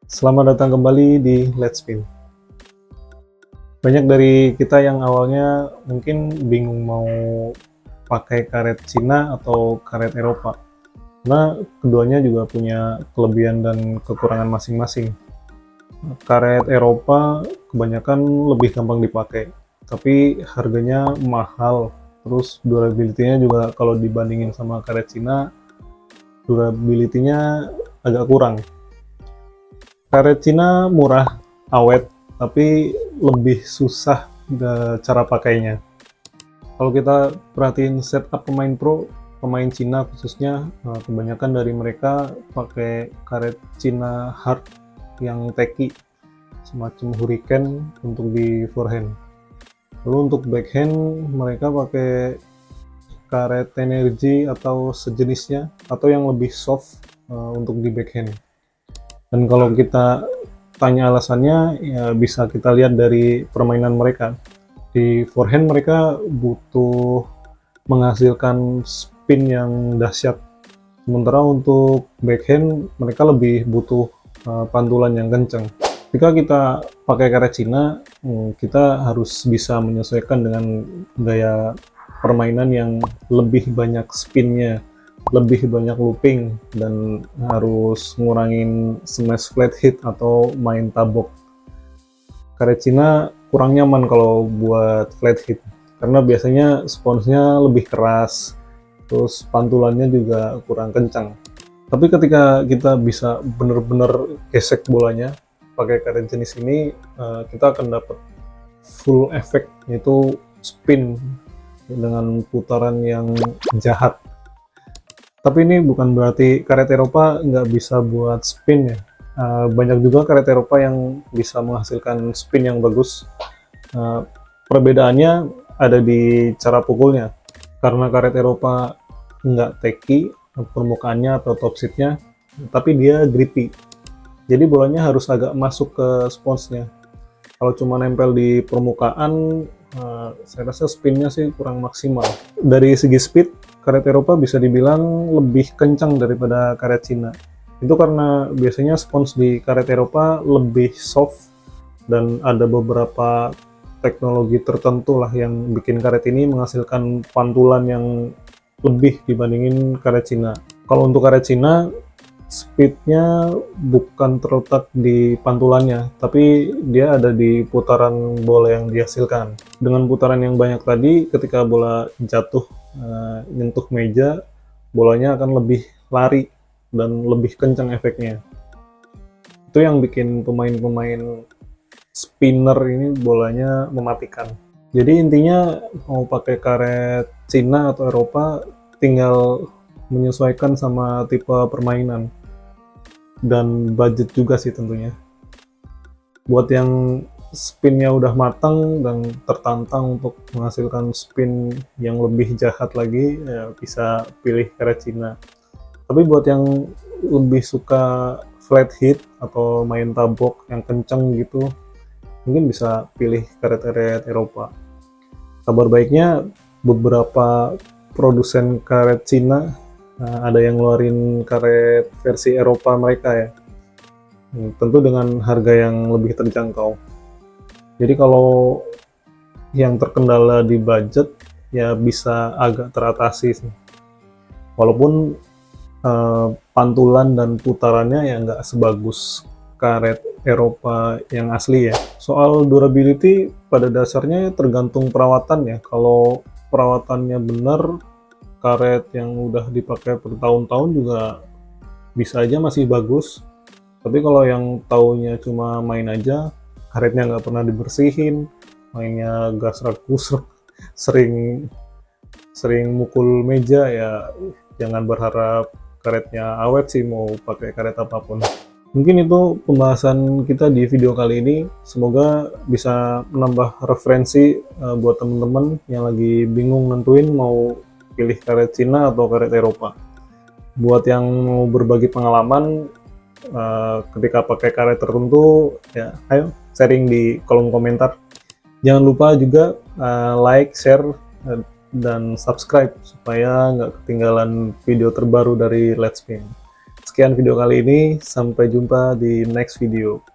Selamat datang kembali di Let's Spin. Banyak dari kita yang awalnya mungkin bingung mau pakai karet Cina atau karet Eropa, karena keduanya juga punya kelebihan dan kekurangan masing-masing. Karet Eropa kebanyakan lebih gampang dipakai, tapi harganya mahal. Terus durability-nya juga kalau dibandingin sama karet Cina, durability-nya agak kurang. Karet Cina murah, awet, tapi lebih susah cara pakainya. Kalau kita perhatiin setup pemain pro, pemain Cina khususnya, kebanyakan dari mereka pakai karet Cina hard yang teki, semacam Hurricane untuk di forehand. Lalu untuk backhand mereka pakai karet Tenergy atau sejenisnya, atau yang lebih soft untuk di backhand. Dan kalau kita tanya alasannya, ya bisa kita lihat dari permainan mereka. Di forehand mereka butuh menghasilkan spin yang dahsyat. Sementara untuk backhand mereka lebih butuh pantulan yang kencang. Jika kita pakai karet Cina, kita harus bisa menyesuaikan dengan gaya permainan yang lebih banyak spinnya, lebih banyak looping, dan harus ngurangin smash flat hit atau main tabok. Karet Cina kurang nyaman kalau buat flat hit, karena biasanya sponsnya lebih keras, terus pantulannya juga kurang kencang. Tapi ketika kita bisa bener-bener gesek bolanya pakai karet jenis ini, kita akan dapat full efek, yaitu spin dengan putaran yang jahat. Tapi ini bukan berarti karet Eropa nggak bisa buat spin ya. Banyak juga karet Eropa yang bisa menghasilkan spin yang bagus. Perbedaannya ada di cara pukulnya. Karena karet Eropa nggak teki permukaannya atau topseatnya, tapi dia grippy. Jadi bolanya harus agak masuk ke sponsnya. Kalau cuma nempel di permukaan, saya rasa spinnya sih kurang maksimal. Dari segi speed, karet Eropa bisa dibilang lebih kencang daripada karet Cina. Itu karena biasanya spons di karet Eropa lebih soft, dan ada beberapa teknologi tertentu lah yang bikin karet ini menghasilkan pantulan yang lebih dibandingin karet Cina. Kalau untuk karet Cina, speednya bukan terletak di pantulannya, tapi dia ada di putaran bola yang dihasilkan. Dengan putaran yang banyak tadi, ketika bola jatuh nyentuh meja, bolanya akan lebih lari dan lebih kencang efeknya. Itu yang bikin pemain-pemain spinner ini bolanya mematikan. Jadi intinya mau pakai karet Cina atau Eropa, tinggal menyesuaikan sama tipe permainan dan budget juga sih tentunya. Buat yang spinnya udah matang dan tertantang untuk menghasilkan spin yang lebih jahat lagi, ya bisa pilih karet Cina. Tapi buat yang lebih suka flat hit atau main tabok yang kenceng gitu, mungkin bisa pilih karet-karet Eropa. Kabar baiknya, beberapa produsen karet Cina ada yang ngeluarin karet versi Eropa mereka ya, tentu dengan harga yang lebih terjangkau. Jadi kalau yang terkendala di budget, ya bisa agak teratasi sih. Walaupun pantulan dan putarannya ya nggak sebagus karet Eropa yang asli ya. Soal durability pada dasarnya tergantung perawatan ya. Kalau perawatannya benar, karet yang udah dipakai bertahun-tahun juga bisa aja masih bagus. Tapi kalau yang taunya cuma main aja, karetnya nggak pernah dibersihin, mainnya gasrak-gusrak, sering mukul meja, ya jangan berharap karetnya awet sih mau pakai karet apapun. Mungkin itu pembahasan kita di video kali ini. Semoga bisa menambah referensi buat teman-teman yang lagi bingung nentuin mau pilih karet Cina atau karet Eropa. Buat yang mau berbagi pengalaman ketika pakai karet tertentu, ya ayo sharing di kolom komentar. Jangan lupa juga like, share, dan subscribe supaya nggak ketinggalan video terbaru dari Let's Spin. Sekian video kali ini, sampai jumpa di next video.